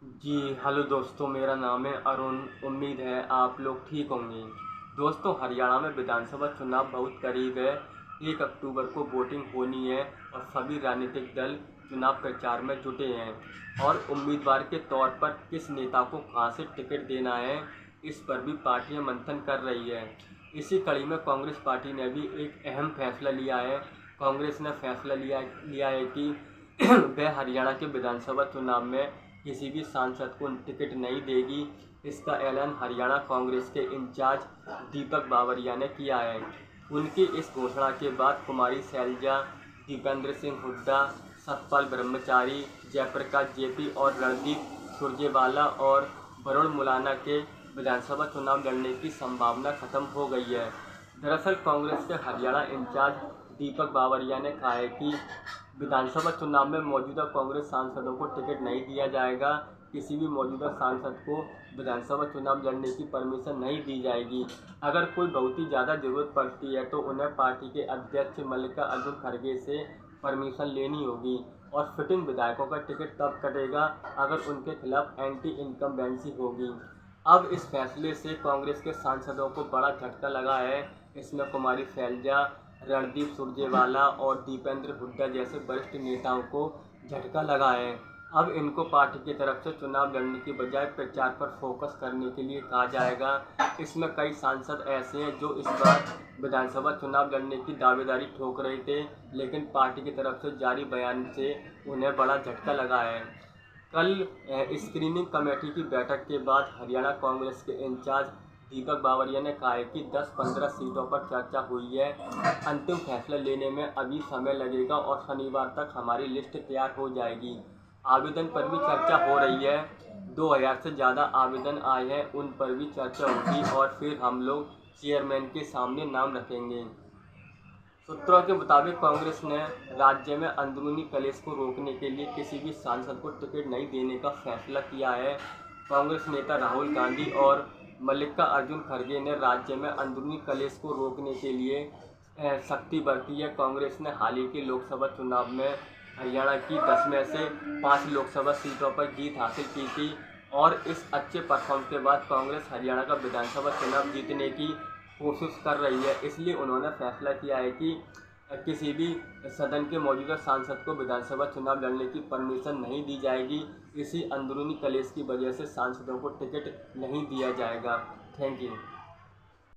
जी, hello दोस्तों, मेरा नाम है अरुण। उम्मीद है आप लोग ठीक होंगे। दोस्तों, हरियाणा में विधानसभा चुनाव बहुत करीब है। 1 अक्टूबर को वोटिंग होनी है और सभी राजनीतिक दल चुनाव प्रचार में जुटे हैं और उम्मीदवार के तौर पर किस नेता को कहां से टिकट देना है, इस पर भी पार्टियां मंथन कर रही है। इसी कड़ी में कांग्रेस पार्टी ने भी एक अहम फैसला लिया है। कांग्रेस ने फैसला लिया है कि वह हरियाणा के विधानसभा चुनाव में किसी भी सांसद को टिकट नहीं देगी। इसका ऐलान हरियाणा कांग्रेस के इंचार्ज दीपक बावरिया ने किया है। उनकी इस घोषणा के बाद कुमारी शैलजा, दीपेंद्र सिंह हुड्डा, सतपाल ब्रह्मचारी, जयप्रकाश जेपी और रणदीप सुरजेवाला और वरुण मुलाना के विधानसभा चुनाव लड़ने की संभावना खत्म हो गई है। दरअसल कांग्रेस के हरियाणा इंचार्ज दीपक बावरिया ने कहा है कि विधानसभा चुनाव में मौजूदा कांग्रेस सांसदों को टिकट नहीं दिया जाएगा। किसी भी मौजूदा सांसद को विधानसभा चुनाव लड़ने की परमिशन नहीं दी जाएगी। अगर कोई बहुत ही ज़्यादा ज़रूरत पड़ती है तो उन्हें पार्टी के अध्यक्ष मल्लिकार्जुन खड़गे से परमिशन लेनी होगी और फिटिंग विधायकों का टिकट तब कटेगा अगर उनके खिलाफ एंटी इनकम्बेंसी होगी। अब इस फैसले से कांग्रेस के सांसदों को बड़ा झटका लगा है। इसमें कुमारी शैलजा, रणदीप सुरजेवाला और दीपेंद्र हुड्डा जैसे वरिष्ठ नेताओं को झटका लगा है। अब इनको पार्टी की तरफ से चुनाव लड़ने की बजाय प्रचार पर फोकस करने के लिए कहा जाएगा। इसमें कई सांसद ऐसे हैं जो इस बार विधानसभा चुनाव लड़ने की दावेदारी ठोक रहे थे, लेकिन पार्टी की तरफ से जारी बयान से उन्हें बड़ा झटका लगा है। कल स्क्रीनिंग कमेटी की बैठक के बाद हरियाणा कांग्रेस के इंचार्ज दीपक बावरिया ने कहा है कि 10-15 सीटों पर चर्चा हुई है। अंतिम फैसला लेने में अभी समय लगेगा और शनिवार तक हमारी लिस्ट तैयार हो जाएगी। आवेदन पर भी चर्चा हो रही है। 2000 से ज़्यादा आवेदन आए हैं, उन पर भी चर्चा होगी और फिर हम लोग चेयरमैन के सामने नाम रखेंगे। सूत्रों के मुताबिक कांग्रेस ने राज्य में अंदरूनी कलेश को रोकने के लिए किसी भी सांसद को टिकट नहीं देने का फैसला किया है। कांग्रेस नेता राहुल गांधी और मल्लिकार्जुन खड़गे ने राज्य में अंदरूनी कलेश को रोकने के लिए सख्ती बरती है। कांग्रेस ने हाल ही के लोकसभा चुनाव में हरियाणा की 10 में से 5 लोकसभा सीटों पर जीत हासिल की थी और इस अच्छे परफॉर्म के बाद कांग्रेस हरियाणा का विधानसभा चुनाव जीतने की कोशिश कर रही है। इसलिए उन्होंने फैसला किया है कि किसी भी सदन के मौजूदा सांसद को विधानसभा चुनाव लड़ने की परमिशन नहीं दी जाएगी। इसी अंदरूनी कलेश की वजह से सांसदों को टिकट नहीं दिया जाएगा। Thank you.